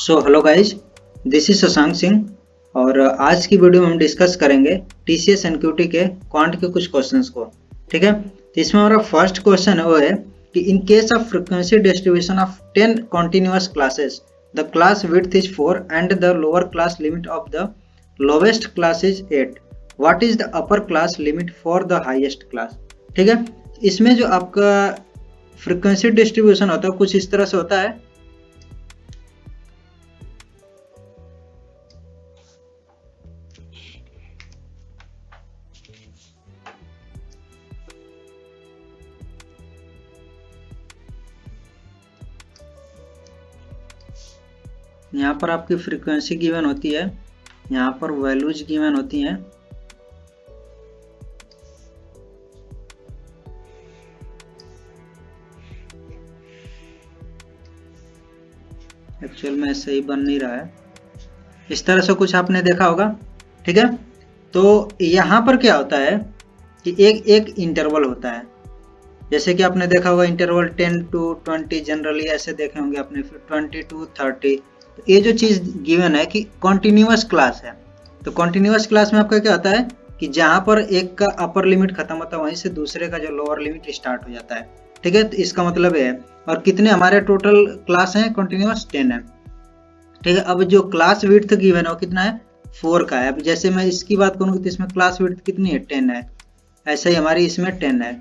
Hello guys, this is Shashank Singh और आज की वीडियो में हम डिस्कस करेंगे टीसीएस एनक्यूटी के क्वांट के कुछ क्वेश्चंस को। ठीक है, तो इसमें हमारा फर्स्ट क्वेश्चन है वो है कि इन case of frequency distribution of 10 continuous classes the class width is 4 and the lower class limit of the lowest class is 8, what is the upper class limit for the highest class. ठीक है, इसमें जो आपका frequency distribution होता है कुछ इस तरह से होता है। यहाँ पर आपकी फ्रीक्वेंसी गिवन होती है, यहाँ पर वैल्यूज गिवन होती हैं। एक्चुअल में सही बन नहीं रहा है, इस तरह से कुछ आपने देखा होगा। ठीक है, तो यहाँ पर क्या होता है कि एक इंटरवल होता है, जैसे कि आपने देखा होगा इंटरवल 10 to 20 जनरली ऐसे देखे होंगे आपने, फिर 20 to 30। तो ये जो चीज गिवन है कि कॉन्टिन्यूअस क्लास है, तो कॉन्टिन्यूअस क्लास में आपका क्या होता है कि जहां पर एक का अपर लिमिट खत्म होता है वहीं से दूसरे का जो लोअर लिमिट स्टार्ट हो जाता है। ठीक है, तो इसका मतलब है, और कितने हमारे टोटल क्लास हैं कॉन्टिन्यूअस 10 है। ठीक है, अब जो क्लास विड्थ गिवन है वो कितना है 4 का है। अब जैसे मैं इसकी बात करूँ तो इसमें क्लास विड्थ कितनी है 10 है, ऐसे ही हमारी इसमें 10 है।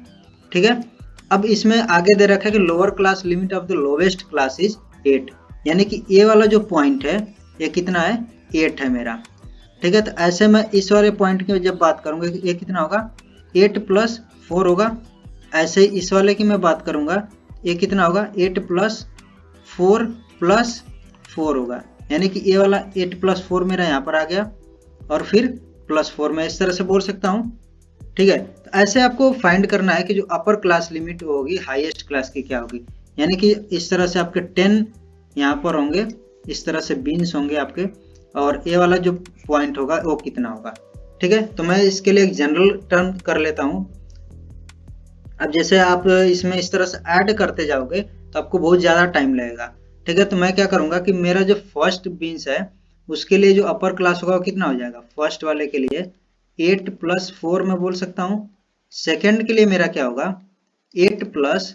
ठीक है, अब इसमें आगे दे रखा है कि lower class limit of the lowest class is 8, यानी कि ये वाला जो पॉइंट है ये कितना है 8 है मेरा। ठीक है, तो ऐसे मैं इस वाले पॉइंट की जब बात करूंगा ये कितना होगा 8 + 4 होगा। ऐसे ही इस वाले की मैं बात करूंगा ये कितना होगा 8 + 4 + 4 होगा, यानी कि ये वाला 8 + 4 मेरा यहाँ पर आ गया और फिर +4 मैं इस तरह से बोल सकता हूँ। ठीक है, तो ऐसे आपको फाइंड करना है कि जो अपर क्लास लिमिट होगी हाईएस्ट क्लास की क्या होगी, यानी कि इस तरह से आपके 10 यहाँ पर होंगे, इस तरह से बीन्स होंगे आपके, और ये वाला जो पॉइंट होगा वो कितना होगा। ठीक है, तो मैं इसके लिए एक जनरल टर्म कर लेता हूँ। अब जैसे आप इसमें इस तरह से ऐड करते जाओगे तो आपको बहुत ज़्यादा टाइम लगेगा। ठीक है, तो मैं क्या करूँगा कि मेरा जो फर्स्ट बीन्स है उसके लिए जो अपर क्लास होगा वो कितना हो जाएगा, फर्स्ट वाले के लिए 8 + 4 मैं बोल सकता हूँ। सेकेंड के लिए मेरा क्या होगा 8 +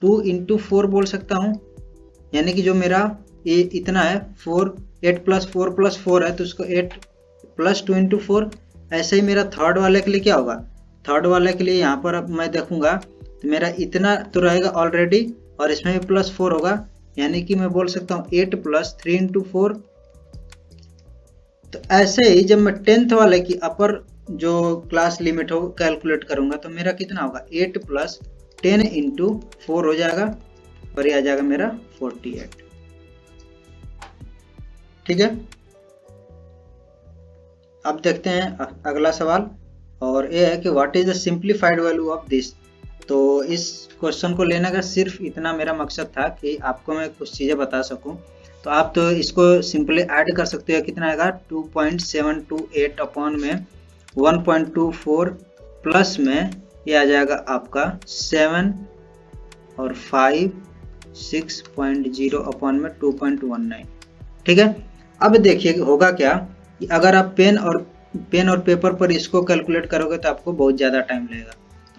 2 × 4 बोल सकता हूँ, यानी कि जो मेरा ये इतना है 4, 8 + 4 + 4 है तो उसको 8 + 2 × 4। ऐसे ही मेरा थर्ड वाले के लिए क्या होगा, थर्ड वाले के लिए यहाँ पर अब मैं देखूंगा तो मेरा इतना तो रहेगा ऑलरेडी और इसमें भी +4 होगा, यानी कि मैं बोल सकता हूँ 8 + 3 × 4। तो ऐसे ही जब मैं 10th वाले की अपर जो क्लास लिमिट हो कैलकुलेट करूंगा तो मेरा कितना होगा 8 + 10 × 4 हो जाएगा और ये आ जाएगा मेरा 48। ठीक है, अब देखते हैं अगला सवाल, और ये है कि what is the simplified value of this. तो इस क्वेश्चन को लेने का सिर्फ इतना मेरा मकसद था कि आपको मैं कुछ चीज़ें बता सकूं। तो आप तो इसको सिंपली ऐड कर सकते हो, कितना आएगा 2.728 अपॉन में 1.24 प्लस में ये आ जाएगा आपका 7 और 5 6.0 अपॉन में 2.19। ठीक है, अब देखिए होगा क्या कि अगर आप पेन और पेपर पर इसको कैलकुलेट करोगे तो आपको बहुत ज़्यादा टाइम लगेगा।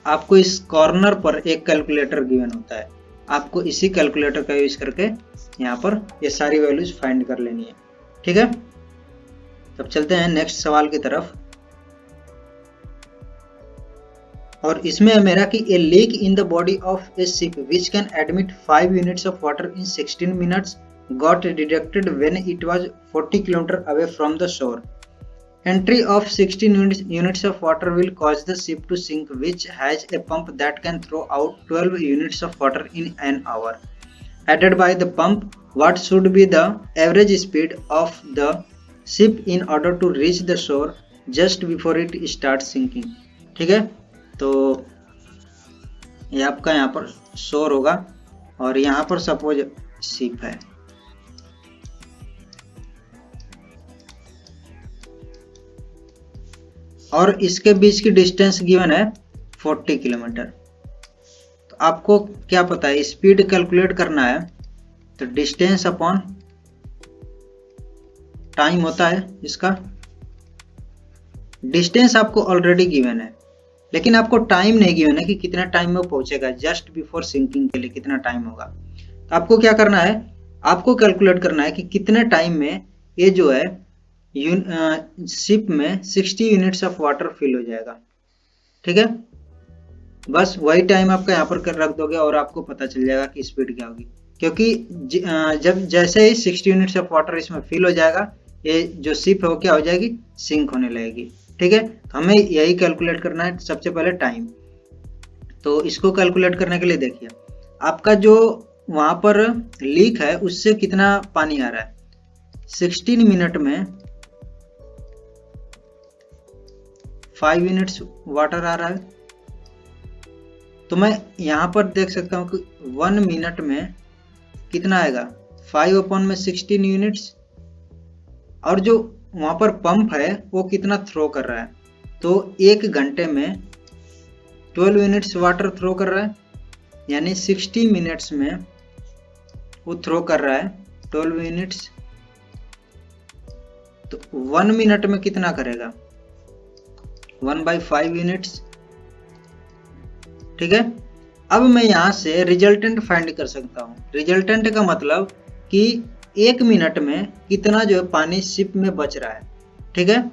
आपको इस कॉर्नर पर एक कैलकुलेटर गिवन होता है, आपको इसी कैलकुलेटर का यूज करके यहाँ पर ये सारी वैल्यूज फाइंड कर लेनी है। ठीक है, तब चलते हैं नेक्स्ट सवाल की तरफ, और इसमें है मेरा कि a leak in the body of a ship which can admit 5 units of water in 16 minutes got detected when it was 40 km away from the shore. Entry of 16 units of water will cause the ship to sink, which has a pump that can throw out 12 units of water in an hour. Added by the pump, what should be the average speed of the ship in order to reach the shore just before it starts sinking? ठीक है, तो ये आपका यहाँ पर शोर होगा और यहाँ पर सपोज शिप है। और इसके बीच की डिस्टेंस गिवन है 40 किलोमीटर। तो आपको क्या पता है स्पीड कैलकुलेट करना है, तो डिस्टेंस अपॉन टाइम होता है इसका, डिस्टेंस आपको ऑलरेडी गिवन है, लेकिन आपको टाइम नहीं गिवन है कि कितना टाइम में पहुंचेगा, जस्ट बिफोर सिंकिंग के लिए कितना टाइम होगा। तो आपको क्या करना है, आपको कैलकुलेट करना है कि कितने टाइम में ये जो है शिप में 60 यूनिट्स ऑफ वाटर फिल हो जाएगा। ठीक है, बस वही टाइम आपका यहाँ पर रख दोगे और आपको पता चल जाएगा कि स्पीड क्या होगी, क्योंकि जब जैसे ही 60 यूनिट्स ऑफ वाटर इसमें फिल हो जाएगा, ये जो शिप है वो क्या हो जाएगी, सिंक होने लगेगी। ठीक है, तो हमें यही कैलकुलेट करना है सबसे पहले टाइम। तो इसको कैलकुलेट करने के लिए देखिए, आपका जो वहां पर लीक है उससे कितना पानी आ रहा है, 16 मिनट में 5 यूनिट्स वाटर आ रहा है। तो मैं यहां पर देख सकता हूं कि 1 मिनट में कितना आएगा, 5/16 यूनिट्स, और जो वहां पर पंप है वो कितना थ्रो कर रहा है, तो 1 घंटे में 12 यूनिट्स वाटर थ्रो कर रहा है, यानी 60 मिनट्स में वो थ्रो कर रहा है 12 यूनिट्स। तो 1 मिनट में कितना करेगा, 1/5 यूनिट्स। ठीक है, अब मैं यहां से रिजल्टेंट फाइंड कर सकता हूं। रिजल्टेंट का मतलब कि 1 मिनट में कितना जो है पानी शिप में बच रहा है। ठीक है,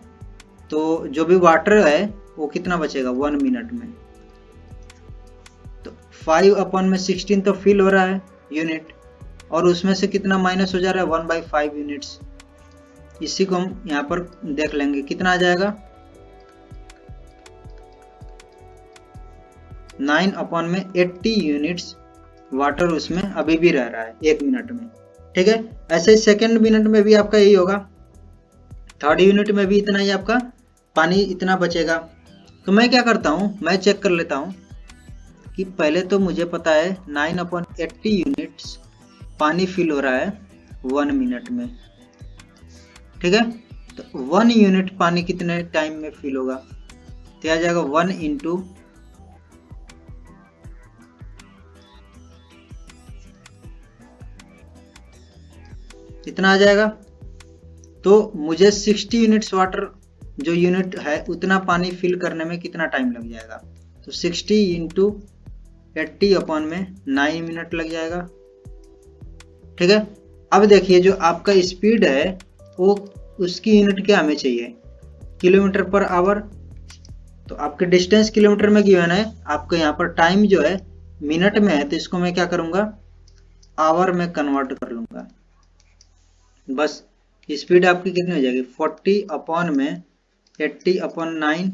तो जो भी वाटर है वो कितना बचेगा 1 मिनट में, तो 5/16 तो फिल हो रहा है यूनिट, और उसमें से कितना माइनस हो जा रहा है, 1/5 यूनिट्स। इसी को हम यहाँ पर देख लेंगे कितना आ जाएगा, 9/80 यूनिट्स वाटर उसमें अभी भी रह रहा है 1 मिनट में। ठीक है, ऐसे सेकेंड मिनट में भी आपका यही होगा, थर्ड यूनिट में भी इतना ही आपका पानी इतना बचेगा। तो मैं क्या करता हूँ, मैं चेक कर लेता हूँ कि पहले तो मुझे पता है 9/80 यूनिट्स पानी फिल हो रहा है 1 मिनट में। ठीक है, तो 1 यूनिट पानी कितने टाइम में फिल होगा, तो आ जाएगा 1 इंटू इतना आ जाएगा। तो मुझे 60 यूनिट्स वाटर जो यूनिट है उतना पानी फिल करने में कितना टाइम लग जाएगा, तो 60 इंटू 80/9 मिनट लग जाएगा। ठीक है, अब देखिए जो आपका स्पीड है वो उसकी यूनिट क्या हमें चाहिए, किलोमीटर पर आवर। तो आपके डिस्टेंस किलोमीटर में गिवन है, आपको यहाँ पर टाइम जो है मिनट में है, तो इसको मैं क्या करूंगा, आवर में कन्वर्ट कर लूंगा। बस स्पीड आपकी कितनी हो जाएगी, 40/80/9,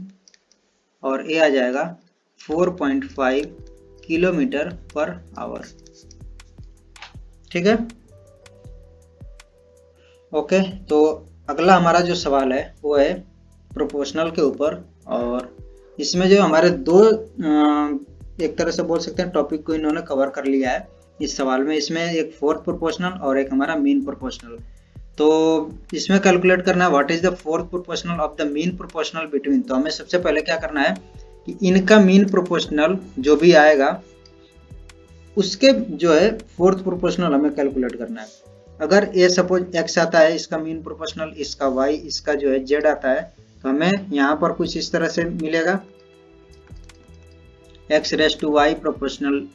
और ये आ जाएगा 4.5 किलोमीटर पर आवर। ठीक है, ओके। तो अगला हमारा जो सवाल है वो है प्रोपोर्शनल के ऊपर, और इसमें जो हमारे दो एक तरह से बोल सकते हैं टॉपिक को इन्होंने कवर कर लिया है इस सवाल में। इसमें एक फोर्थ प्रोपोर्शनल और एक हमारा मीन प्रोपोर्शनल। तो इसमें कैलकुलेट करना है what is the fourth proportional of the mean proportional between. तो हमें सबसे पहले क्या करना है कि इनका मीन प्रोपोर्शनल जो भी आएगा उसके जो है फोर्थ प्रोपोर्शनल हमें कैलकुलेट करना है। अगर ये सपोज x आता है, इसका मीन प्रोपोर्शनल, इसका y, इसका जो है z आता है, तो हमें यहाँ पर कुछ इस तरह से मिलेगा, x⁻y प्रोपोर्शनल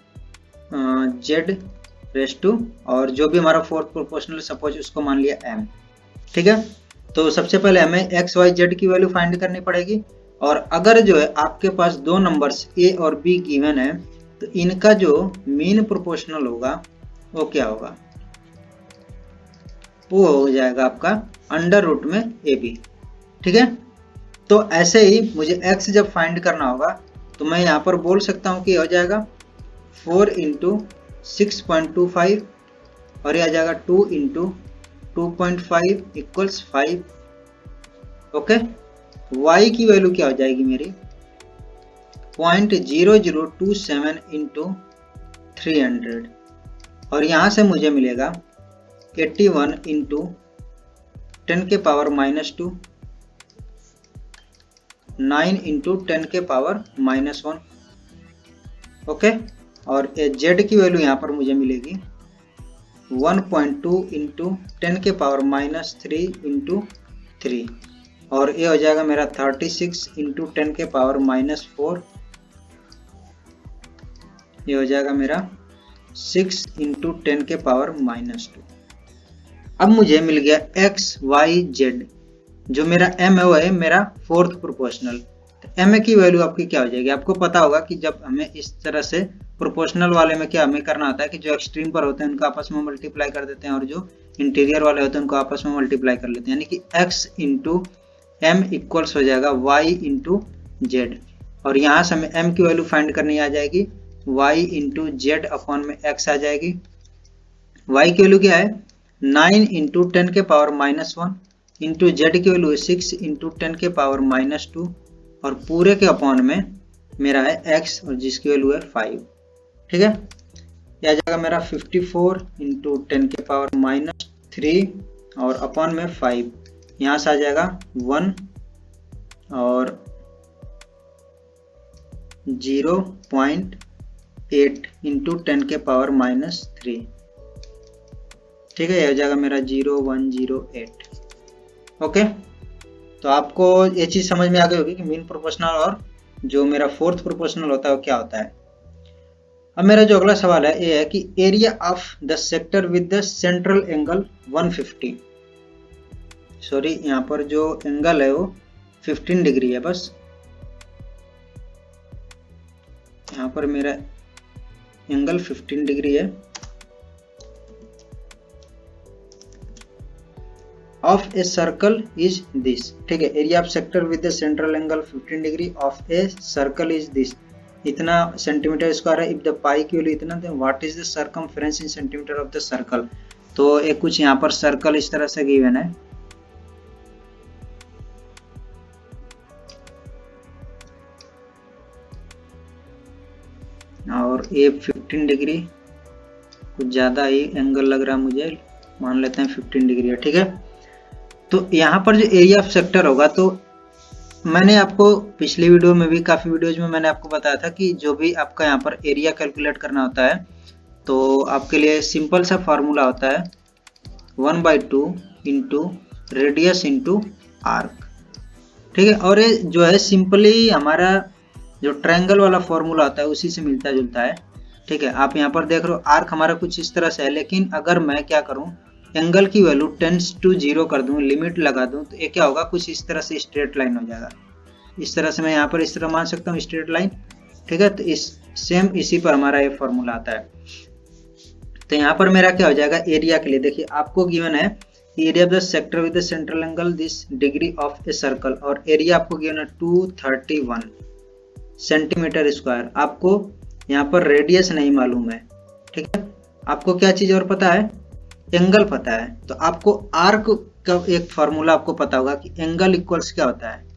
z⁻, और जो भी हमारा फोर्थ प्रोपोर्शनल सपोज उसको मान लिया m। ठीक है, तो सबसे पहले हमें x, y, z की वैल्यू फाइंड करनी पड़ेगी, और अगर जो है आपके पास दो नंबर्स a और b गिवन है तो इनका जो मीन प्रोपोर्शनल होगा वो क्या होगा, वो हो जाएगा आपका √में AB। ठीक है, तो ऐसे ही मुझे x जब फाइंड करना होगा तो मैं यहाँ पर बोल सकता हूँ कि हो जाएगा 4 × 6.25, और यह आ जाएगा 2 × 2.5 = 5। ओके, y की वैल्यू क्या हो जाएगी मेरी, 0.0027 × 300, और यहाँ से मुझे मिलेगा 81 × 10⁻², 9 × 10⁻⁻1। ओके, और z की वैल्यू यहाँ पर मुझे मिलेगी 1.2 इंटू 10 के पावर -3 इंटू 3, और ये हो जाएगा मेरा 36 इंटू 10 के पावर -4, ये हो जाएगा मेरा 6 इंटू 10 के पावर -2। अब मुझे मिल गया एक्स वाई जेड, जो मेरा एम है वो है मेरा फोर्थ प्रोपोर्शनल। तो एम की वैल्यू आपकी क्या हो जाएगी, आपको पता होगा कि जब हमें इस तरह से प्रोपोर्शनल वाले में क्या हमें करना होता है कि जो एक्सट्रीम पर होते हैं उनको आपस में मल्टीप्लाई कर देते हैं और जो इंटीरियर वाले होते हैं उनको आपस में मल्टीप्लाई कर लेते हैं, यानी कि एक्स इंटू एम इक्वल्स हो जाएगा वाई इंटू जेड, और यहाँ से हमें एम की वैल्यू फाइंड करनी आ जाएगी वाई इंटू जेड अपॉन में एक्स आ जाएगी। वाई की वैल्यू क्या है 9 इंटू 10 के पावर -1 इंटू जेड की वैल्यू 6 इंटू 10 के पावर -2, और पूरे के अपॉन में मेरा है x और जिसकी वैल्यू है 5। ठीक है, यह आ जाएगा मेरा 54 इंटू 10 के पावर -3 और अपॉन में 5, यहाँ से आ जाएगा 1 और 0.8 इंटू 10 के पावर -3। ठीक है, यह हो जाएगा मेरा 0108। ओके, तो आपको ये चीज समझ में आ गई होगी कि मीन प्रोपोर्शनल और जो मेरा फोर्थ प्रोपोर्शनल होता है वो क्या होता है। अब मेरा जो अगला सवाल है ये है कि area of the sector with the central angle 150, sorry यहाँ पर जो एंगल है वो 15 डिग्री है, बस यहाँ पर मेरा एंगल 15 डिग्री है, of a circle is this. ठीक है, area of sector with the central angle 15 degree of a circle is this, इतना सेंटीमीटर स्क्वायर है। इफ द पाई की वैल्यू इतना, then what is the circumference in centimetre of the circle. तो एक कुछ यहाँ पर सर्कल इस तरह से गिवन है, और ये 15 डिग्री कुछ ज्यादा ही एंगल लग रहा है मुझे, मान लेते हैं 15 डिग्री है। ठीक है, तो यहाँ पर जो एरिया ऑफ सेक्टर होगा, तो मैंने आपको पिछली वीडियो में भी काफ़ी वीडियोज में मैंने आपको बताया था कि जो भी आपका यहाँ पर एरिया कैलकुलेट करना होता है तो आपके लिए सिंपल सा फार्मूला होता है 1/2 इंटू रेडियस इंटू आर्क। ठीक है, और ये जो है सिंपली हमारा जो ट्रायंगल वाला फॉर्मूला होता है उसी से मिलता जुलता है। ठीक है, आप यहाँ पर देख रहे हो आर्क हमारा कुछ इस तरह से है, लेकिन अगर मैं क्या करूँ एंगल की वैल्यू टेंड्स टू 0 कर दूं, लिमिट लगा दूं, तो ये क्या होगा कुछ इस तरह से स्ट्रेट लाइन हो जाएगा। इस तरह से मैं यहाँ पर इस तरह मान सकता हूँ स्ट्रेट लाइन। ठीक है, तो इस सेम इसी पर हमारा ये फॉर्मूला आता है। तो यहाँ पर मेरा क्या हो जाएगा एरिया के लिए, देखिए आपको गिवन है area of the sector with the central angle this degree of a circle, और एरिया आपको गिवन है 231 सेंटीमीटर स्क्वायर। आपको यहाँ पर रेडियस नहीं मालूम है। ठीक है, आपको क्या चीज और पता है, एंगल पता है। तो आपको आर्क का एक फॉर्मूला आपको पता होगा कि एंगल इक्वल्स क्या होता है,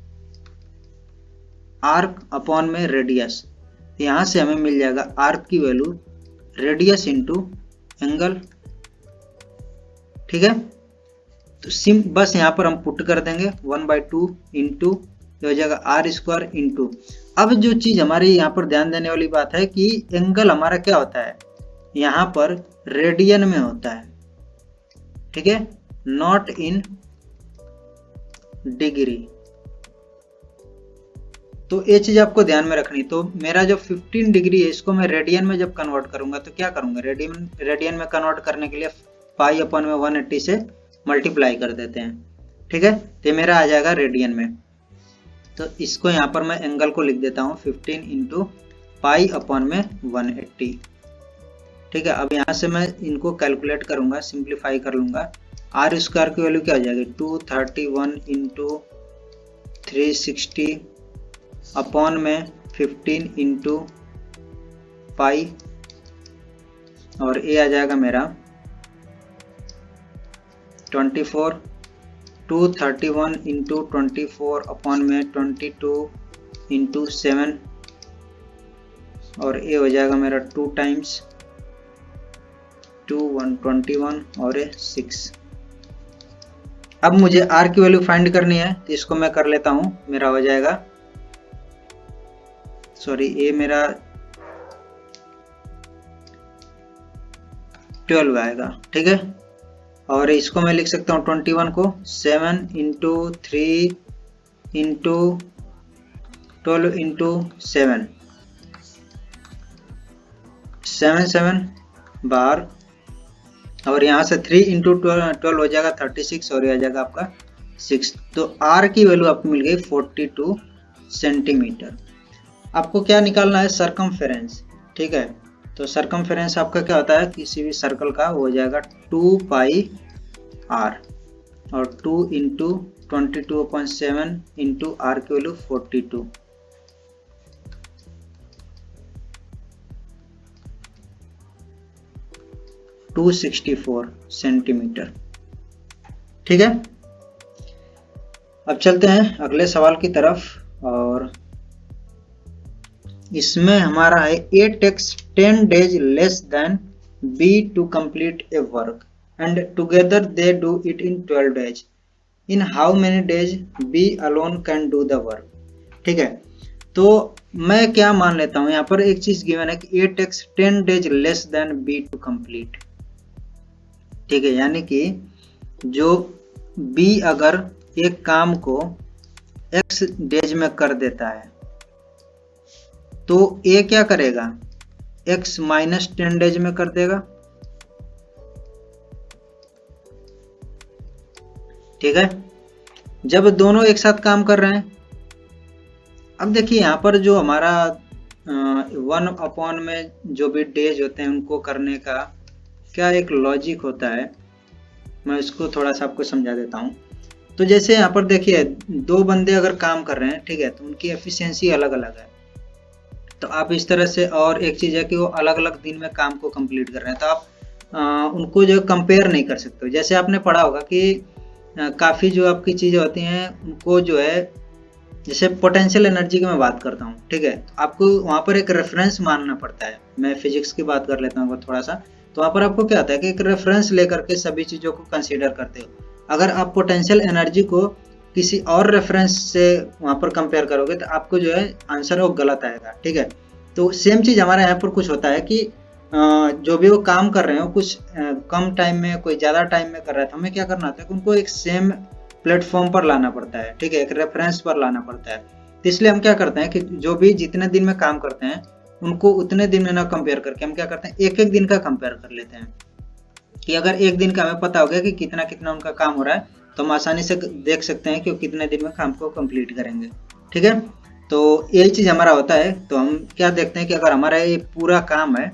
आर्क अपॉन में रेडियस। यहां से हमें मिल जाएगा आर्क की वैल्यू रेडियस इंटू एंगल। ठीक है, तो बस यहाँ पर हम पुट कर देंगे 1/2 इंटू हो जाएगा आर स्क्वायर इंटू। अब जो चीज हमारे यहाँ पर ध्यान देने वाली बात है कि एंगल हमारा क्या होता है, यहाँ पर रेडियन में होता है। ठीक है, नॉट इन डिग्री। तो ये चीज आपको ध्यान में रखनी। तो मेरा जो 15 डिग्री है इसको मैं रेडियन में जब कन्वर्ट करूंगा तो क्या करूंगा, रेडियन में कन्वर्ट करने के लिए पाई अपॉन में 180 से मल्टीप्लाई कर देते हैं। ठीक है, तो मेरा आ जाएगा रेडियन में। तो इसको यहाँ पर मैं एंगल को लिख देता हूँ 15 इंटू पाई अपॉन में 180। ठीक है, अब यहाँ से मैं इनको कैलकुलेट करूंगा, सिंप्लीफाई कर लूंगा। आर स्क्वायर की वैल्यू क्या हो जाएगी 231 इंटू 360 अपॉन में 15 इंटू पाई, और ये आ जाएगा मेरा 24। 231 इंटू 24 अपॉन में 22 इंटू 7, और ये हो जाएगा मेरा 2 टाइम्स 2 121 और 6। अब मुझे आर की वैल्यू फाइंड करनी है तो इसको मैं कर लेता हूं। मेरा हो जाएगा, सॉरी ये मेरा 12 आएगा, ठीक है। और इसको मैं लिख सकता हूँ 21 को 7 इंटू 3 इंटू 12 इंटू 7, 7 बार, और यहाँ से 3 इंटू 12 हो जाएगा 36 और यह आ जाएगा आपका 6। तो R की वैल्यू आपको मिल गई 42 सेंटीमीटर। आपको क्या निकालना है? सरकमफेरेंस, ठीक है। तो सरकमफेरेंस आपका क्या होता है किसी भी सर्कल का, वो हो जाएगा 2 पाई R, और 2 इंटू 22/7 इंटू R की वैल्यू 42, 264 सेंटीमीटर, ठीक है। अब चलते हैं अगले सवाल की तरफ, और इसमें हमारा है A takes 10 days less than B to complete a work and together they do it in 12 days. In how many days B alone can do the work? ठीक है, तो मैं क्या मान लेता हूं, यहाँ पर एक चीज गिवन है कि A takes 10 days less than B to complete, ठीक है। यानी कि जो B अगर एक काम को X डेज में कर देता है तो A क्या करेगा? X माइनस 10 डेज में कर देगा, ठीक है। जब दोनों एक साथ काम कर रहे हैं, अब देखिए यहाँ पर जो हमारा 1 में जो भी डेज होते हैं उनको करने का क्या एक लॉजिक होता है, मैं इसको थोड़ा सा आपको समझा देता हूँ। तो जैसे यहाँ पर देखिए 2 बंदे अगर काम कर रहे हैं, ठीक है, तो उनकी एफिशिएंसी अलग अलग है। तो आप इस तरह से, और एक चीज़ है कि वो अलग अलग दिन में काम को कंप्लीट कर रहे हैं, तो आप उनको जो कंपेयर नहीं कर सकते। जैसे आपने पढ़ा होगा कि काफ़ी जो आपकी चीज़ें होती हैं उनको जो है, जैसे पोटेंशियल एनर्जी की मैं बात करता हूँ, ठीक है, तो आपको वहाँ पर एक रेफरेंस मानना पड़ता है। मैं फिजिक्स की बात कर लेता हूँ थोड़ा सा, तो वहाँ पर आपको क्या होता है कि एक रेफरेंस लेकर के सभी चीज़ों को कंसीडर करते हो। अगर आप पोटेंशियल एनर्जी को किसी और रेफरेंस से वहाँ पर कंपेयर करोगे तो आपको जो है आंसर वो गलत आएगा, ठीक है। तो सेम चीज़ हमारे यहाँ पर कुछ होता है कि जो भी वो काम कर रहे हो कुछ कम टाइम में, कोई ज़्यादा टाइम में कर रहा है, तो हमें क्या करना होता है कि उनको एक सेम प्लेटफॉर्म पर लाना पड़ता है, ठीक है, एक रेफरेंस पर लाना पड़ता है। तो इसलिए हम क्या करते हैं कि जो भी जितने दिन में काम करते हैं उनको उतने दिन में ना कंपेयर करके हम क्या करते हैं, एक एक दिन का कंपेयर कर लेते हैं। कि अगर एक दिन का हमें पता हो गया कि कितना कितना उनका काम हो रहा है, तो हम आसानी से देख सकते हैं कि वो कितने दिन में काम को कंप्लीट करेंगे, ठीक है। तो यही चीज़ हमारा होता है। तो हम क्या देखते हैं कि अगर हमारा ये पूरा काम है,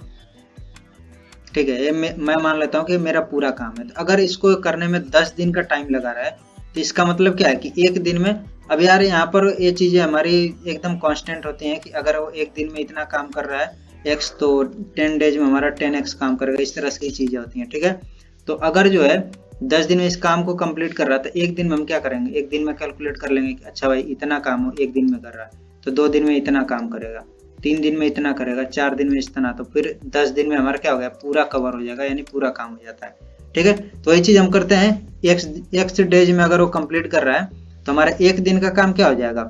ठीक है, ये मैं मान लेता हूँ कि मेरा पूरा काम है, तो अगर इसको करने में 10 दिन का टाइम लगा रहा है, तो इसका मतलब क्या है कि एक दिन में, अब यार यहाँ पर ये चीज़ें हमारी एकदम कांस्टेंट होती हैं कि अगर वो एक दिन में इतना काम कर रहा है x, तो 10 डेज में हमारा 10x काम करेगा, इस तरह की चीज़ें होती हैं, ठीक है। तो अगर जो है 10 दिन में इस काम को कंप्लीट कर रहा था, एक दिन में हम क्या करेंगे, एक दिन में कैलकुलेट कर लेंगे कि अच्छा भाई इतना काम हो एक दिन में कर रहा है, तो 2 दिन में इतना काम करेगा, 3 दिन में इतना करेगा, 4 दिन में इतना, तो फिर 10 दिन में हमारा क्या हो गया, पूरा कवर हो जाएगा, यानी पूरा काम हो जाता है, ठीक है। तो ये चीज़ हम करते हैं, x डेज में अगर वो कंप्लीट कर रहा है तो हमारा एक दिन का काम क्या हो जाएगा,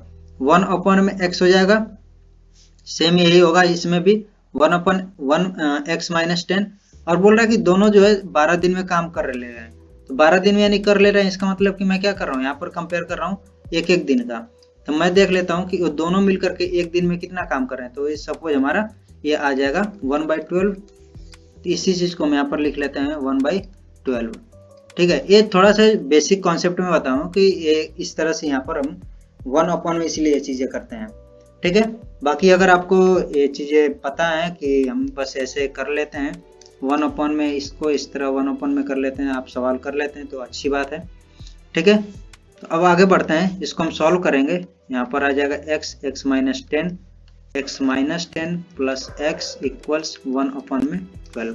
1 में x हो जाएगा। सेम यही होगा इसमें भी 1 x माइनस 10, और बोल रहा है कि दोनों जो है 12 दिन में काम कर ले रहे हैं, तो 12 दिन में यानी कर ले रहे हैं, इसका मतलब कि मैं क्या कर रहा हूँ, यहाँ पर कंपेयर कर रहा हूँ एक एक दिन का। तो मैं देख लेता हूँ कि वो दोनों मिलकर के एक दिन में कितना काम कर रहे हैं। तो ये सपोज हमारा ये आ जाएगा 1/12, इसी चीज़ को हम यहाँ पर लिख लेते हैं 1/12, ठीक है। ये थोड़ा सा बेसिक कॉन्सेप्ट में बताऊँ कि ये इस तरह से यहाँ पर हम 1 में इसलिए ये चीज़ें करते हैं, ठीक है। बाकी अगर आपको ये चीज़ें पता है कि हम बस ऐसे कर लेते हैं 1 में, इसको इस तरह 1 में कर लेते हैं, आप सवाल कर लेते हैं तो अच्छी बात है, ठीक है। तो अब आगे बढ़ते हैं, इसको हम सॉल्व करेंगे। यहाँ पर आ जाएगा x minus 10, x minus 10 plus x equals 1/12,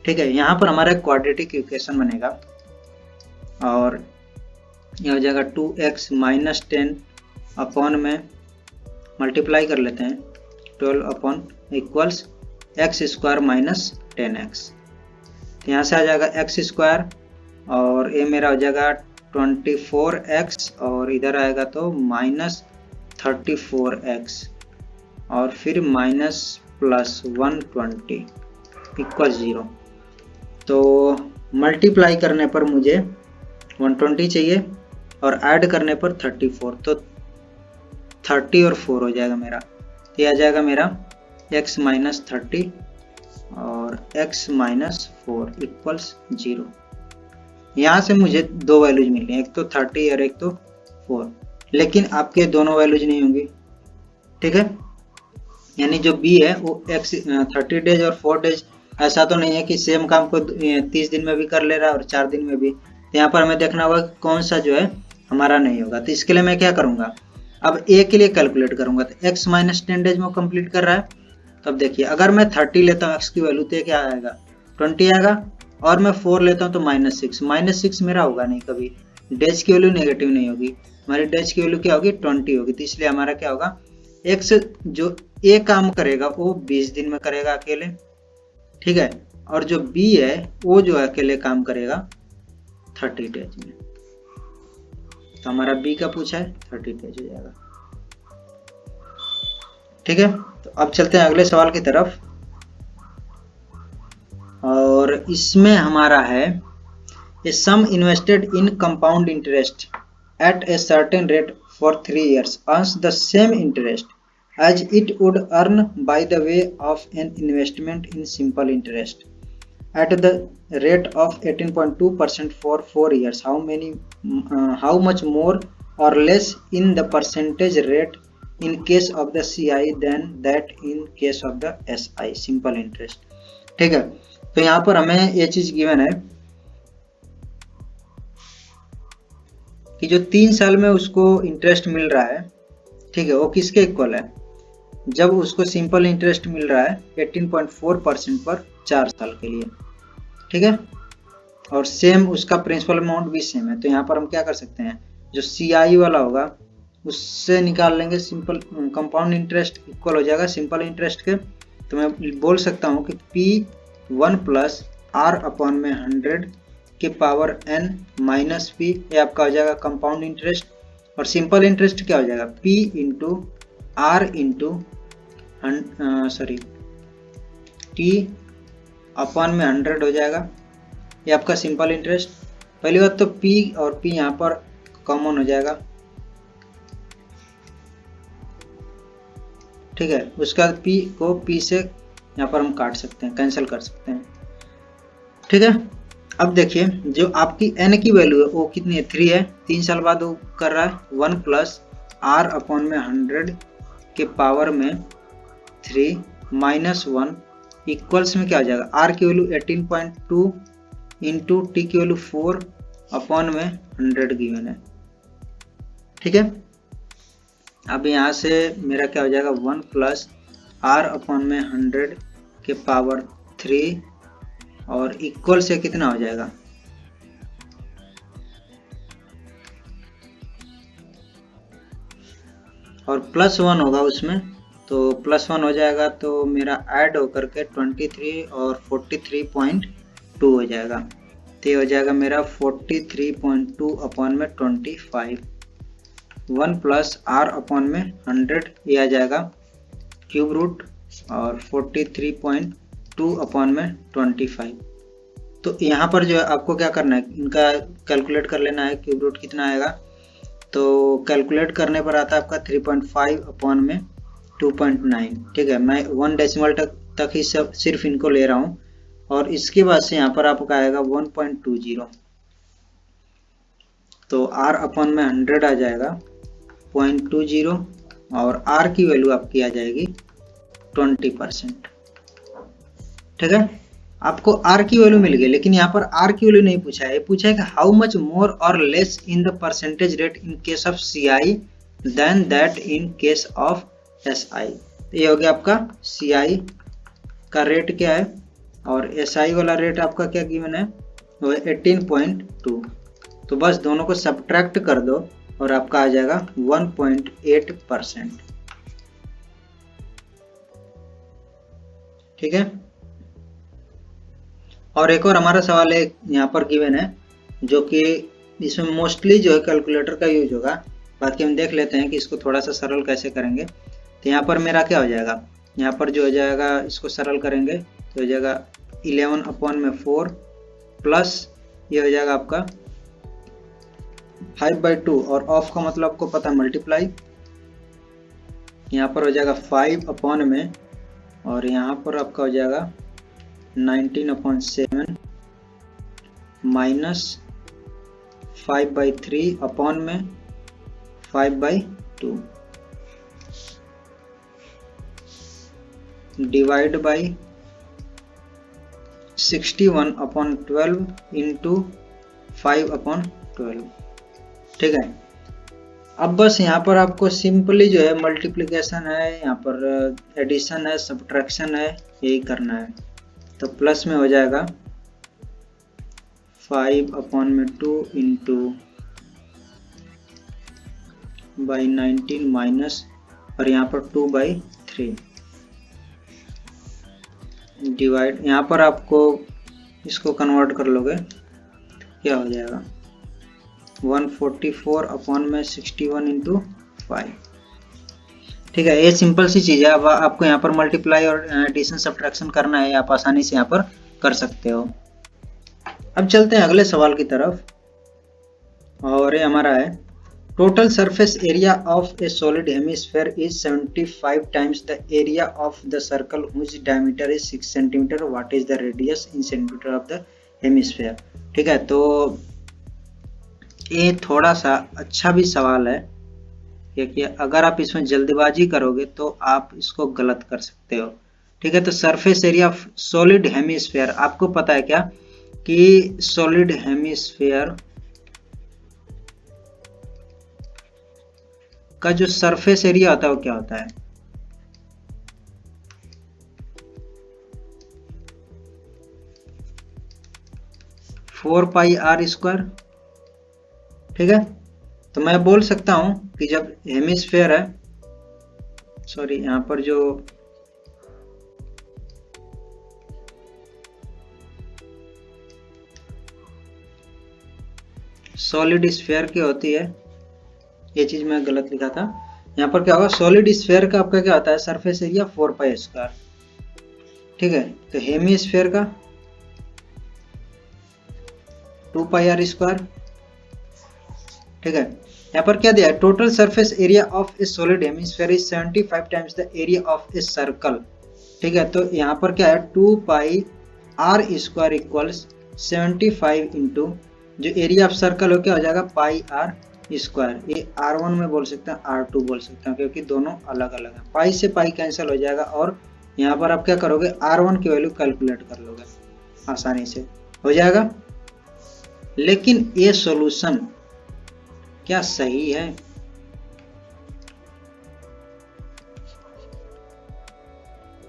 ठीक है। यहाँ पर हमारा क्वाड्रेटिक इक्वेशन बनेगा, और यह हो जाएगा 2x माइनस 10 अपॉन में मल्टीप्लाई कर लेते हैं 12 upon equals x square minus 10x। तो यहाँ से आ जाएगा एक्स स्क्वायर, और ये मेरा हो जाएगा 24x, और इधर आएगा तो माइनस 34x, और फिर माइनस प्लस 120 इक्वल 0। तो मल्टीप्लाई करने पर मुझे 120 चाहिए और ऐड करने पर 34, तो 30 और 4 हो जाएगा मेरा। तो यह आ जाएगा मेरा x माइनस 30 और x माइनस 4 इक्वल्स 0। यहाँ से मुझे दो वैल्यूज मिली हैं, एक तो 30 और एक तो 4, लेकिन आपके दोनों वैल्यूज नहीं होंगी, ठीक है। यानी जो b है वो 30 डेज और 4 डेज, ऐसा तो नहीं है कि सेम काम को 30 दिन में भी कर ले रहा है और 4 दिन में भी। तो यहाँ पर हमें देखना होगा कौन सा जो है हमारा नहीं होगा। तो इसके लिए मैं क्या करूँगा, अब a के लिए कैलकुलेट करूँगा। तो x माइनस 10 डेज में कंप्लीट कर रहा है। तो अब देखिए, अगर मैं 30 लेता हूँ x की वैल्यू तो क्या आएगा, 20 आएगा, और मैं 4 लेता हूँ तो -6 मेरा होगा नहीं कभी। डेज की वैल्यू नेगेटिव नहीं होगी, हमारी डेज की वैल्यू क्या होगी, 20 होगी। तो इसलिए हमारा क्या होगा, x जो a काम करेगा वो 20 दिन में करेगा अकेले, ठीक है, और जो b है वो जो अकेले काम करेगा 30 डेज में। तो हमारा b का पूछा है 30 डेज हो जाएगा, ठीक है। तो अब चलते हैं अगले सवाल की तरफ, और इसमें हमारा है a sum invested in compound interest at a certain rate for 3 years earns the same interest as it would earn by the way of an investment in simple interest at the rate of 18.2% for 4 years. How much more or less in the percentage rate in case of the CI than that in case of the SI simple interest, ठीक है। तो यहाँ पर हमें ये चीज given है कि जो 3 साल में उसको इंटरेस्ट मिल रहा है, ठीक है, वो किसके इक्वल है, जब उसको सिंपल इंटरेस्ट मिल रहा है 18.4% पर 4 साल के लिए, ठीक है, और सेम उसका प्रिंसिपल अमाउंट भी सेम है। तो यहाँ पर हम क्या कर सकते हैं, जो CI वाला होगा उससे निकाल लेंगे, सिंपल कंपाउंड इंटरेस्ट इक्वल हो जाएगा सिंपल इंटरेस्ट के। तो मैं बोल सकता हूँ कि P1 प्लस R अपॉन में 100 के पावर n माइनस P, ये आपका हो जाएगा कंपाउंड इंटरेस्ट, और सिंपल इंटरेस्ट क्या हो जाएगा, P into R into T upon में 100 हो जाएगा, ये आपका सिंपल इंटरेस्ट। पहली बात तो P और P यहाँ पर कॉमन हो जाएगा, ठीक है, उसका P को P से यहाँ पर हम काट सकते हैं, कैंसिल कर सकते हैं, ठीक है। अब देखिए, जो आपकी n की वैल्यू है वो कितनी है, 3 है, 3 साल बाद वो कर रहा है 1 प्लस R अपॉन में 100 के पावर में 3 माइनस 1 इक्वल्स में क्या हो जाएगा, R की वैल्यू 18.2 इंटू T की वैल्यू 4 अपॉन में 100 गिवन है, ठीक है। अब यहाँ से मेरा क्या हो जाएगा, 1 प्लस R अपॉन में 100 के पावर 3 और इक्वल से कितना हो जाएगा, और प्लस 1 होगा उसमें, तो +1 हो जाएगा, तो मेरा ऐड होकर के 23 और 43.2 हो जाएगा। तो ये हो जाएगा मेरा 43.2 अपॉन में 25, 1 प्लस R अपॉन में 100 ये आ जाएगा क्यूब रूट, और 43.2 अपॉन में 25। तो यहाँ पर जो है आपको क्या करना है, इनका कैलकुलेट कर लेना है, क्यूब रूट कितना आएगा। तो कैलकुलेट करने पर आता है आपका 3.5 अपॉन में 2.9, ठीक है। मैं 1 डेसिमल तक ही सब सिर्फ इनको ले रहा हूँ, और इसके बाद से यहाँ पर आपका आएगा 1.20, तो R अपॉन में 100 आ जाएगा 0.20, और R की वैल्यू आपकी आ जाएगी 20%, ठीक है। आपको R की वैल्यू मिल गई, लेकिन यहाँ पर R की वैल्यू नहीं पूछा है, ये पूछा है कि हाउ मच मोर और less in the percentage rate in case of CI then that in case of SI। तो ये हो गया आपका CI का रेट क्या है, और SI वाला रेट आपका क्या गिवन है, वो 18.2। तो बस दोनों को सब्ट्रैक्ट कर दो और आपका आ जाएगा 1.8%, ठीक है। और एक और हमारा सवाल है यहाँ पर गिवन है, जो कि इसमें मोस्टली जो है कैलकुलेटर का यूज होगा, बाकी हम देख लेते हैं कि इसको थोड़ा सा सरल कैसे करेंगे। तो यहाँ पर मेरा क्या हो जाएगा, यहाँ पर जो हो जाएगा इसको सरल करेंगे तो हो जाएगा 11 अपॉन में 4 प्लस ये हो जाएगा आपका 5/2 और ऑफ का मतलब आपको पता है मल्टीप्लाई, यहाँ पर हो जाएगा 5 अपॉन में और यहाँ पर आपका हो जाएगा 19/7 माइनस 5/3 अपॉन में 5/2 डिवाइड बाई 61/12 इंटू 5/12। ठीक है, अब बस यहाँ पर आपको सिंपली जो है मल्टीप्लिकेशन है, यहाँ पर एडिशन है, सब्ट्रैक्शन है, यही करना है। तो प्लस में हो जाएगा 5/2 इंटू बाई 19 माइनस और यहाँ पर 2/3 डिवाइड, यहाँ पर आपको इसको कन्वर्ट कर लोगे क्या हो जाएगा 144 अपॉन में 61 इंटू 5। ठीक है, ये सिंपल सी चीज़ है। अब आपको यहाँ पर मल्टीप्लाई और एडिशन सब्ट्रैक्शन करना है, आप आसानी से यहाँ पर कर सकते हो। अब चलते हैं अगले सवाल की तरफ और ये हमारा है total surface area of a solid hemisphere is 75 times the area of the circle whose diameter is 6 centimetre, what is the radius in centimetre of the hemisphere. ठीक है, तो ये थोड़ा सा अच्छा भी सवाल है क्योंकि अगर आप इसमें जल्दबाजी करोगे तो आप इसको गलत कर सकते हो। ठीक है, तो surface area of solid hemisphere, आपको पता है क्या कि सॉलिड हेमिस्फीयर का जो सरफेस एरिया होता है वो क्या होता है? Four pi r square. ठीक है, तो मैं बोल सकता हूं कि जब हेमिस्फीयर है, सॉरी यहां पर जो सॉलिड स्फीयर की होती है, ये चीज मैं गलत लिखा था, यहाँ पर क्या होगा सॉलिड स्फीयर का आपका क्या होता है सरफेस एरिया 4 पाई स्क्वायर। ठीक है, तो हेमिस्फीयर का 2 पाई आर स्क्वायर। ठीक है, यहाँ पर क्या दिया है total surface area of a solid hemisphere is 75 times the area of a circle. ठीक है, तो यहाँ पर क्या है 2 pi r square equals 75 into जो एरिया ऑफ सर्कल हो क्या हो जाएगा पाई आर स्क्वायर। ये R1 में बोल सकते हैं, R2 बोल सकते हैं क्योंकि दोनों अलग अलग हैं। पाई से पाई कैंसिल हो जाएगा और यहाँ पर आप क्या करोगे R1 की वैल्यू कैलकुलेट कर लोगे, आसानी से हो जाएगा। लेकिन ये सॉल्यूशन क्या सही है?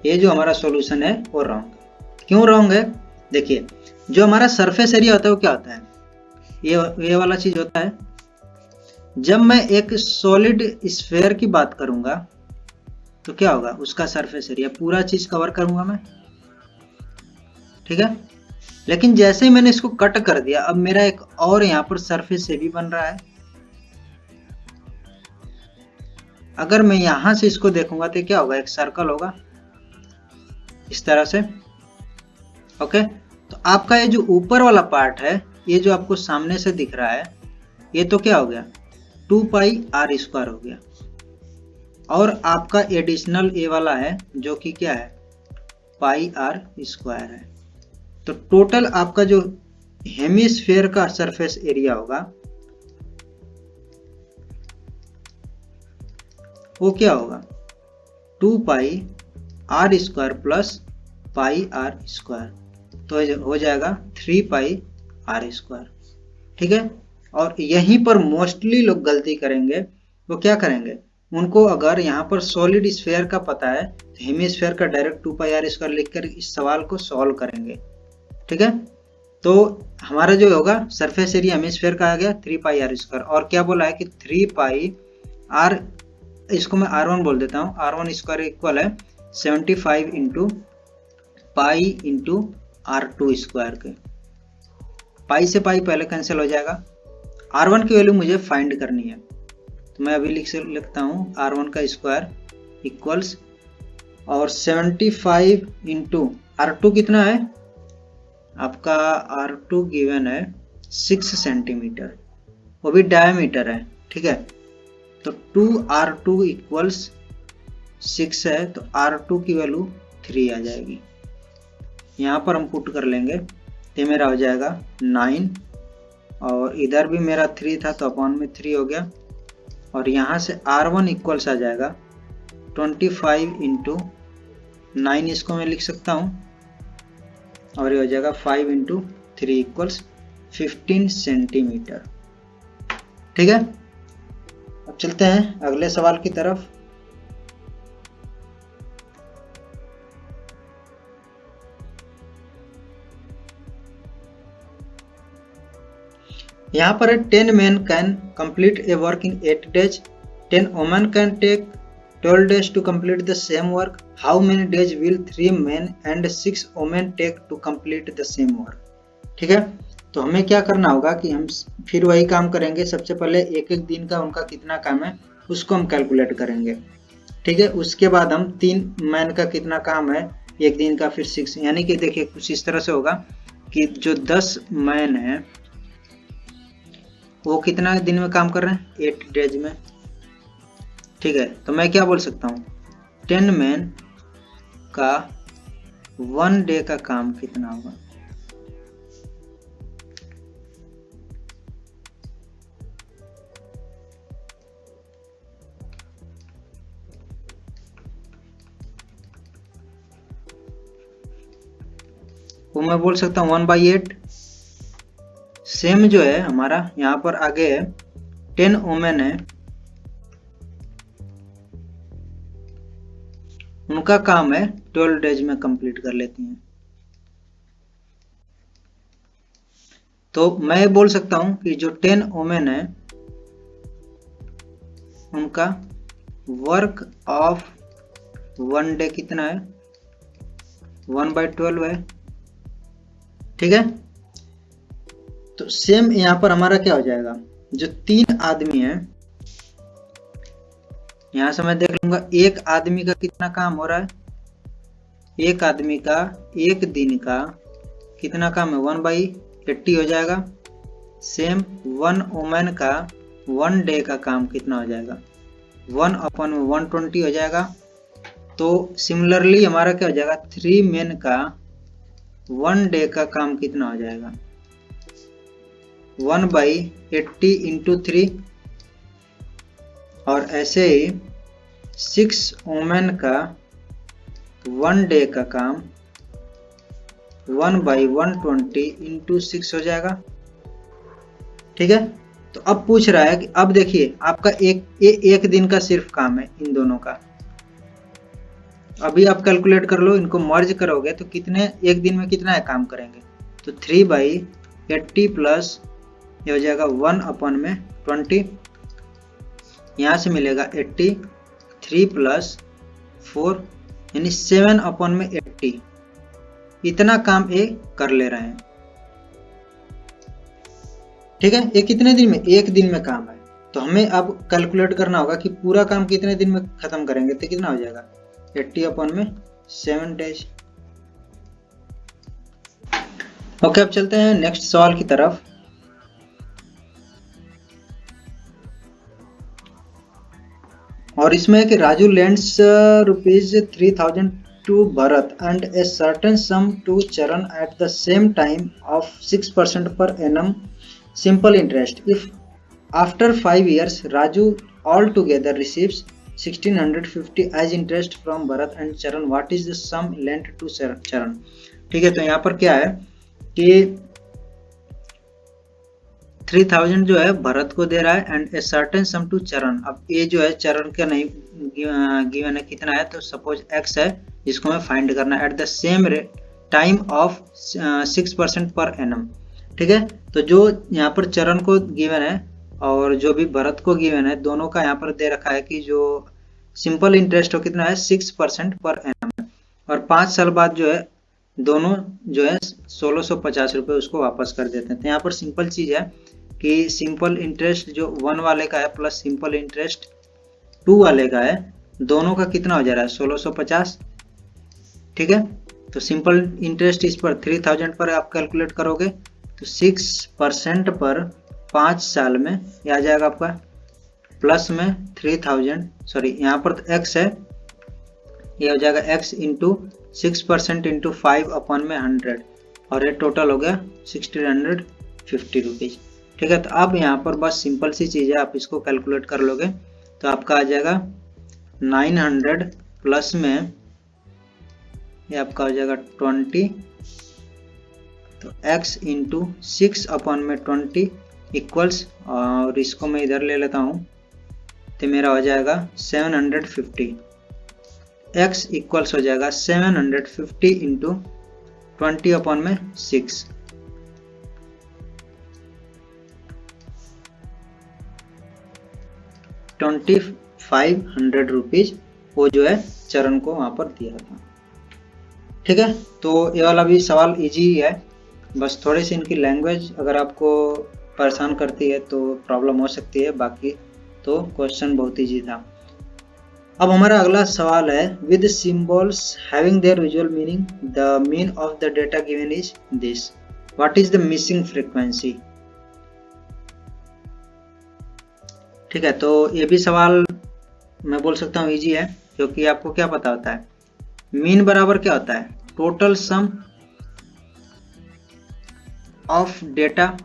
ये जो हमारा सॉल्यूशन है वो रॉन्ग है। क्यों रॉन्ग है? देखिए, जो हमारा सरफेस एरिया होता है वो क्या होता है, ये वाला चीज होता है। जब मैं एक सॉलिड स्फीयर की बात करूंगा तो क्या होगा उसका सरफेस एरिया पूरा चीज कवर करूंगा मैं। ठीक है, लेकिन जैसे ही मैंने इसको कट कर दिया अब मेरा एक और यहाँ पर सरफेस एरिया बन रहा है। अगर मैं यहां से इसको देखूंगा तो क्या होगा एक सर्कल होगा इस तरह से। ओके, तो आपका ये जो ऊपर वाला पार्ट है, ये जो आपको सामने से दिख रहा है, ये तो क्या हो गया 2 पाई आर स्क्वायर हो गया और आपका एडिशनल ए वाला है जो कि क्या है पाई आर स्क्वायर है। तो टोटल आपका जो हेमिस्फीयर का सरफेस एरिया होगा वो क्या होगा 2 pi r square plus pi r square, तो हो जाएगा 3 पाई आर स्क्वायर। ठीक है, और यहीं पर मोस्टली लोग गलती करेंगे, वो क्या करेंगे उनको अगर यहाँ पर सॉलिड स्फीयर का पता है तो हेमिस्फीयर का डायरेक्ट 2 पाई आर स्क्वायर लिखकर इस सवाल को सॉल्व करेंगे। ठीक है, तो हमारा जो होगा सरफेस एरिया हेमिस्फीयर का आ गया 3 पाई आर स्क्वायर और क्या बोला है कि 3 पाई आर, इसको मैं R1 बोल देता हूँ, R1 स्क्वायर इक्वल है 75 into pi into R2 square के। पाई से पाई पहले कैंसिल हो जाएगा। R1 की वैल्यू मुझे फाइंड करनी है तो मैं अभी लिखता हूँ R1 का स्क्वायर इक्वल्स और 75 इंटू R2 कितना है आपका R2 गिवन है 6 सेंटीमीटर, वो भी डायमीटर है, ठीक है। तो 2R2 इक्वल्स 6 है, तो R2 की वैल्यू 3 आ जाएगी। यहाँ पर हम पुट कर लेंगे, तो मेरा हो जाएगा 9, और इधर भी मेरा 3 था तो अपॉन में 3 हो गया, और यहाँ से R1 इक्वल्स आ जाएगा 25 इंटू 9, इसको मैं लिख सकता हूँ, और ये हो जाएगा 5 इंटू 3 इक्वल्स 15 सेंटीमीटर, ठीक है। अब चलते हैं अगले सवाल की तरफ। यहाँ पर 10 men can complete a work in 8 days, 10 women can take 12 days to complete the same work. How many days will 3 men and 6 women take to complete the same work? ठीक है, तो हमें क्या करना होगा कि हम फिर वही काम करेंगे। सबसे पहले एक एक दिन का उनका कितना काम है उसको हम कैलकुलेट करेंगे, ठीक है। उसके बाद हम 3 मैन का कितना काम है एक दिन का, फिर 6, यानी कि देखिए कुछ इस तरह से होगा कि जो 10 मैन है वो कितना दिन में काम कर रहे हैं, 8 days में, ठीक है। तो मैं क्या बोल सकता हूँ, 10 मैन का 1 डे का काम कितना होगा। वो मैं बोल सकता हूँ 1/8। सेम जो है हमारा यहाँ पर आगे है 10 वुमेन है, उनका काम है 12 days में कंप्लीट कर लेती हैं। तो मैं बोल सकता हूं कि जो 10 वुमेन है उनका वर्क ऑफ 1 डे कितना है, 1/12 है, ठीक है। तो सेम यहां पर हमारा क्या हो जाएगा, जो 3 आदमी है, यहां से मैं देख लूंगा एक आदमी का कितना काम हो रहा है, एक आदमी का एक दिन का कितना काम है 1/80 हो जाएगा। सेम 1 वुमेन का 1 डे का काम कितना हो जाएगा, 1/120 हो जाएगा। तो सिमिलरली हमारा क्या हो जाएगा, 3 मेन का 1 डे का काम कितना हो जाएगा, 1/80 इंटू 3, और ऐसे ही 6 वुमेन का 1 डे का काम 1/120 इंटू 6 हो जाएगा, ठीक है। तो अब पूछ रहा है कि अब देखिए आपका एक दिन का सिर्फ काम है इन दोनों का। अभी आप कैलकुलेट कर लो, इनको मर्ज करोगे तो कितने एक दिन में कितना है काम करेंगे, तो 3/80 प्लस ये हो जाएगा 1/20, यहाँ से मिलेगा 80, 3 प्लस 4 यानी 7/80, इतना काम ये कर ले रहे हैं, ठीक है। ये कितने दिन में, एक दिन में काम है। तो हमें अब कैलकुलेट करना होगा कि पूरा काम कितने दिन में खत्म करेंगे, तो कितना हो जाएगा 80/7 days। ओके, अब चलते हैं नेक्स्ट सवाल की तरफ। और इसमें है कि Raju lends ₹3000 to Bharat and a certain sum to Charan at the same time of 6% per annum simple interest. If after 5 years Raju altogether receives 1650 as interest from Bharat and Charan, what is the sum lent to Charan? ठीक है, तो यहाँ पर क्या है कि 3000 जो है भरत को दे रहा है and a certain sum to चरण। अब ये जो है चरण का नहीं गिवन है कितना है, तो सपोज x है जिसको हमें फाइंड करना है at the same time of 6% per annum, ठीक है। तो जो यहाँ पर चरण को गिवन है और जो भी भरत को गिवन है, दोनों का यहाँ पर दे रखा है कि जो सिंपल इंटरेस्ट हो कितना है 6% पर एनम है, और 5 साल बाद जो है दोनों जो है 1650 रुपये उसको वापस कर देते हैं। तो यहाँ पर सिंपल चीज है कि सिंपल इंटरेस्ट जो 1 वाले का है प्लस सिंपल इंटरेस्ट 2 वाले का है, दोनों का कितना हो जा रहा है 1650, ठीक है। तो सिंपल इंटरेस्ट इस पर 3000 पर आप कैलकुलेट करोगे तो 6% पर 5 साल में ये आ जाएगा आपका प्लस में 3000, सॉरी यहाँ पर तो x है, ये हो जाएगा x इंटू 6% इंटू 5/100 और ये टोटल हो गया 1650 रुपीज़। ठीक है, तो अब यहाँ पर बस सिंपल सी चीज़ है, आप इसको कैलकुलेट कर लोगे तो आपका आ जाएगा 900 प्लस में ये आपका हो जाएगा 20, तो x इंटू 6/20 इक्वल्स, और इसको मैं इधर ले लेता हूँ तो मेरा हो जाएगा 750। x इक्वल्स हो जाएगा 750 इंटू 20/6, 2500 रुपीज वो जो है चरण को वहां पर दिया था। ठीक है, तो ये वाला भी सवाल इजी है, बस थोड़ी सी इनकी लैंग्वेज अगर आपको परेशान करती है तो प्रॉब्लम हो सकती है, बाकी तो क्वेश्चन बहुत इजी था। अब हमारा अगला सवाल है, with symbols having their visual meaning the mean of the data given is this, what is the missing frequency. ठीक है, तो ये भी सवाल मैं बोल सकता हूँ इजी है, क्योंकि आपको क्या पता होता है, मीन बराबर क्या होता है, total sum of data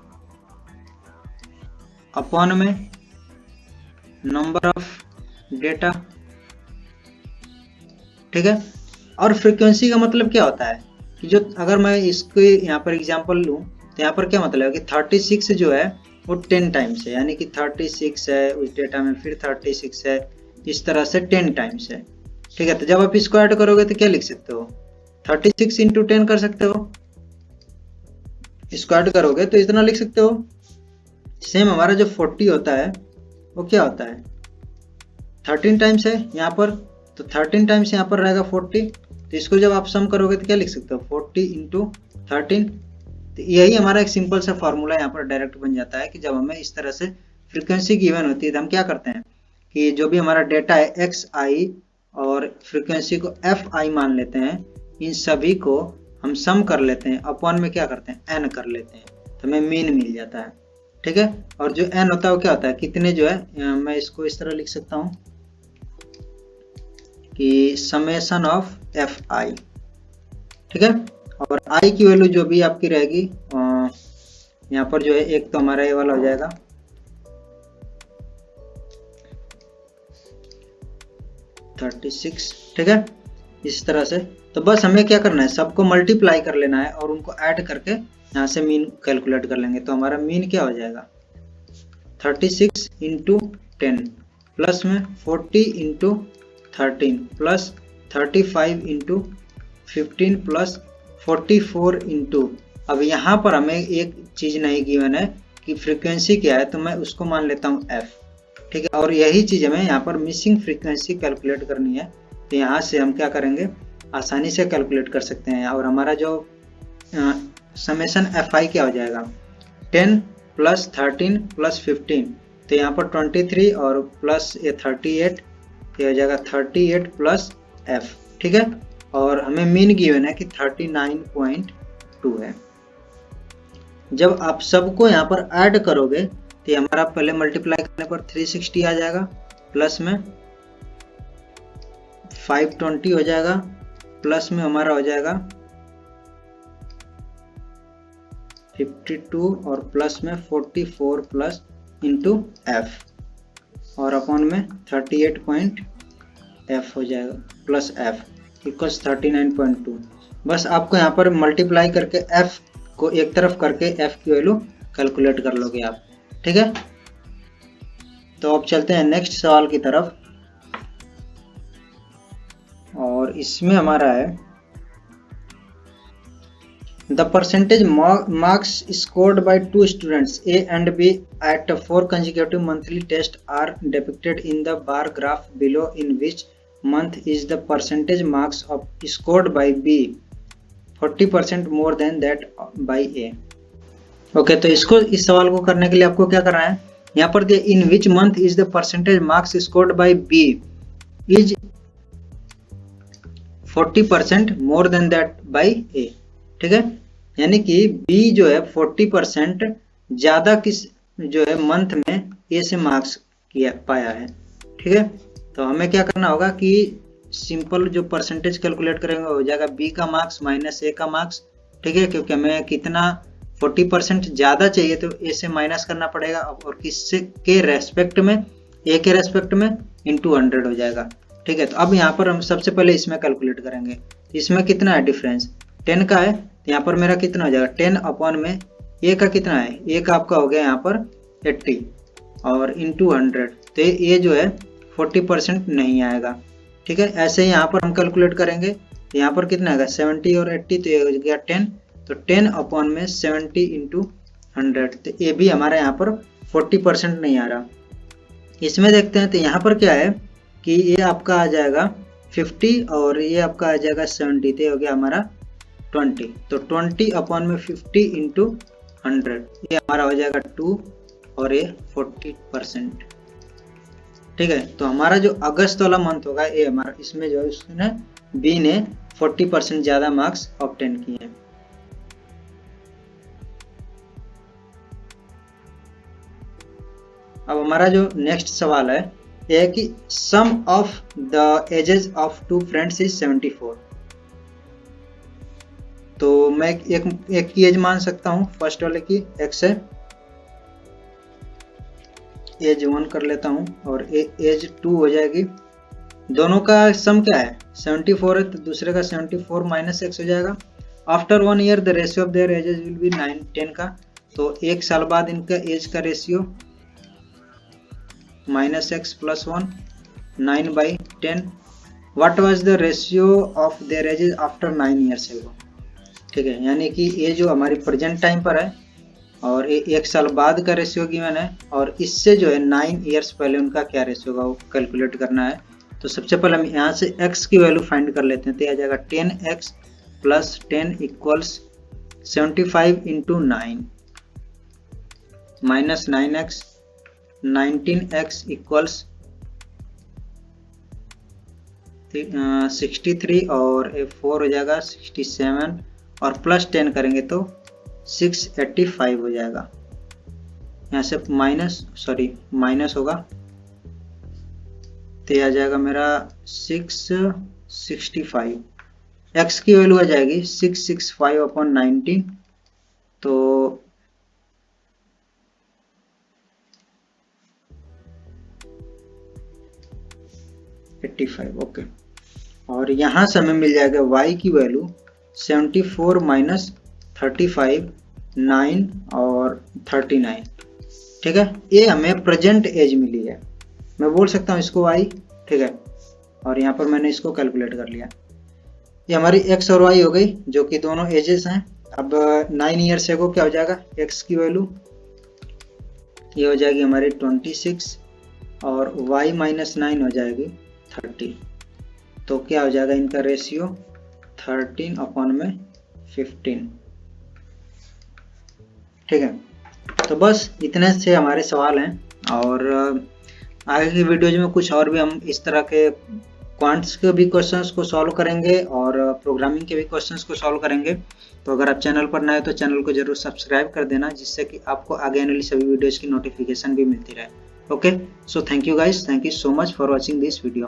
upon में नंबर ऑफ डेटा। ठीक है, और फ्रीक्वेंसी का मतलब क्या होता है कि जो, अगर मैं इसको यहाँ पर एग्जांपल लूँ तो यहाँ पर क्या मतलब है कि 36 जो है वो 10 टाइम्स है, यानी कि 36 है उस डेटा में, फिर 36 है, इस तरह से 10 टाइम्स है। ठीक है, तो जब आप इसको ऐड करोगे तो क्या लिख सकते हो, 36 इंटू 10 कर सकते हो, इसको ऐड करोगे तो इतना लिख सकते हो। सेम हमारा जो 40 होता है वो क्या होता है, 13 टाइम्स है यहाँ पर, तो 13 टाइम्स यहाँ पर रहेगा 40, तो इसको जब आप सम करोगे तो क्या लिख सकते हो, 40 इंटू 13। तो यही हमारा एक सिंपल सा फॉर्मूला यहाँ पर डायरेक्ट बन जाता है कि जब हमें इस तरह से फ्रीक्वेंसी गिवन होती है तो हम क्या करते हैं कि जो भी हमारा डेटा है xi और फ्रीक्वेंसी को fi मान लेते हैं, इन सभी को हम सम कर लेते हैं, अपॉन में क्या करते हैं n कर लेते हैं, तो हमें मीन मिल जाता है। ठीक है, और जो n होता है वो क्या होता है, कितने जो है, मैं इसको इस तरह लिख सकता हूँ कि समेशन ऑफ fi। ठीक है, और i की वैल्यू जो भी आपकी रहेगी यहाँ पर जो है, एक तो हमारा ये वाला हो जाएगा 36। ठीक है, इस तरह से, तो बस हमें क्या करना है, सबको मल्टीप्लाई कर लेना है और उनको ऐड करके यहाँ से मीन कैलकुलेट कर लेंगे। तो हमारा मीन क्या हो जाएगा, 36 इंटू 10 प्लस में 40 into 13 plus 35 into 15 plus 44 into, अब यहाँ पर हमें एक चीज नहीं गिवन है कि फ्रीक्वेंसी क्या है, तो मैं उसको मान लेता हूँ f। ठीक है, और यही चीज हमें यहाँ पर मिसिंग फ्रीक्वेंसी कैलकुलेट करनी है, तो यहाँ से हम क्या करेंगे, आसानी से कैलकुलेट कर सकते हैं। और हमारा जो समेशन fi क्या हो जाएगा, 10 प्लस 13 प्लस 15, तो यहाँ पर 23 और प्लस ये 38, ये हो जाएगा 38 प्लस f। ठीक है, और हमें मीन गिवन है कि 39.2 है। जब आप सबको यहाँ पर ऐड करोगे तो हमारा पहले मल्टीप्लाई करने पर 360 आ जाएगा, प्लस में 520 हो जाएगा, प्लस में हमारा हो जाएगा 52 और प्लस में 44 प्लस इंटू f और अपॉन में 38.f हो जाएगा प्लस f इक्वल्स 39.2। बस आपको यहाँ पर मल्टीप्लाई करके f को एक तरफ करके f की वैल्यू कैलकुलेट कर लोगे आप। ठीक है, तो अब चलते हैं नेक्स्ट सवाल की तरफ, और इसमें हमारा है the percentage marks scored bye 2 students A and B at 4 consecutive monthly tests are depicted in the bar graph below, in which month is the percentage marks of scored by B 40% more than that by A। Okay, तो इसको, इस सवाल को करने के लिए आपको क्या करना है, यहाँ पर दिया in which month is the percentage marks scored by B is 40% more than that by A, ठीक है। यानी कि बी जो है 40% ज्यादा किस जो है मंथ में ए से मार्क्स किया पाया है, ठीक है। तो हमें क्या करना होगा कि सिंपल जो परसेंटेज कैलकुलेट करेंगे हो जाएगा बी का मार्क्स माइनस ए का मार्क्स, ठीक है, क्योंकि हमें कितना 40% ज्यादा चाहिए तो ए से माइनस करना पड़ेगा और किससे के रेस्पेक्ट में, ए के रेस्पेक्ट में इंटू 100 हो जाएगा, ठीक है। तो अब यहाँ पर हम सबसे पहले इसमें कैलकुलेट करेंगे, इसमें कितना है डिफरेंस 10 का है, तो यहाँ पर मेरा कितना हो जाएगा 10 अपॉन में ए का कितना है, ए का आपका हो गया यहाँ पर 80 और इंटू 100, तो ये जो है 40% नहीं आएगा, ठीक है। ऐसे ही यहाँ पर हम कैलकुलेट करेंगे, तो यहाँ पर कितना आएगा 70 और 80, तो ये हो गया 10, तो 10 अपॉन में 70 इंटू 100, तो ये भी हमारा यहाँ पर 40% नहीं आ रहा। इसमें देखते हैं, तो यहाँ पर क्या है कि ये आपका आ जाएगा 50 और ये आपका आ जाएगा 70, तो हो गया हमारा 20, तो 20 अपॉन में 50 इंटू 100, ये हमारा हो जाएगा 2 और ये 40%, ठीक है। तो हमारा जो अगस्त वाला मंथ होगा ये हमारा, इसमें जो है उसने बी ने 40% ज्यादा मार्क्स ऑब्टेन किए हैं। अब हमारा जो नेक्स्ट सवाल है यह है कि sum of the ages of two friends is 74, तो मैं एक की एज मान सकता हूँ, फर्स्ट वाले की x है, एज 1 कर लेता हूँ और एज 2 हो जाएगी, दोनों का सम क्या है 74 है, तो दूसरे का 74 माइनस x हो जाएगा। After 1 year the ratio of their edges will be 9-10 का, तो एक साल बाद इनका एज का ratio minus x plus 1 9/10, what was the ratio of their edges after 9 years है वो, ठीक है। यानी कि ये जो हमारी प्रेजेंट टाइम पर है और ये एक साल बाद का रेशियो गिवन है, और इससे जो है 9 ईयर्स पहले उनका क्या रेशियो होगा वो कैलकुलेट करना है। तो सबसे पहले हम यहाँ से x की वैल्यू फाइंड कर लेते हैं, तो आ जाएगा 10x plus 10 equals 75 into 9 minus 9x, 19x equals 63 और 4 हो जाएगा 67 और प्लस 10 करेंगे तो 685 हो जाएगा। यहाँ से माइनस होगा, तो आ जाएगा मेरा 665, x की वैल्यू आ जाएगी 665 अपॉन 19, तो 85, ओके। और यहाँ से हमें मिल जाएगा y की वैल्यू 74 माइनस 35 9 और 39, ठीक है। ये हमें प्रेजेंट एज मिली है, मैं बोल सकता हूँ इसको y, ठीक है। और यहाँ पर मैंने इसको कैलकुलेट कर लिया, ये हमारी x और y हो गई जो कि दोनों एजेस हैं। अब 9 ईयर्स को क्या हो जाएगा, x की वैल्यू ये हो जाएगी हमारी 26 और y माइनस 9 हो जाएगी 30, तो क्या हो जाएगा इनका रेशियो 13 अपॉन में 15, ठीक है। तो बस इतने से हमारे सवाल हैं, और आगे की वीडियोज में कुछ और भी हम इस तरह के क्वांट्स के भी क्वेश्चंस को सॉल्व करेंगे और प्रोग्रामिंग के भी क्वेश्चंस को सॉल्व करेंगे। तो अगर आप चैनल पर नए हो तो चैनल को जरूर सब्सक्राइब कर देना, जिससे कि आपको आगे आने वाली सभी वीडियोज की नोटिफिकेशन भी मिलती रहे। Okay, so thank you guys, thank you so much for watching this video.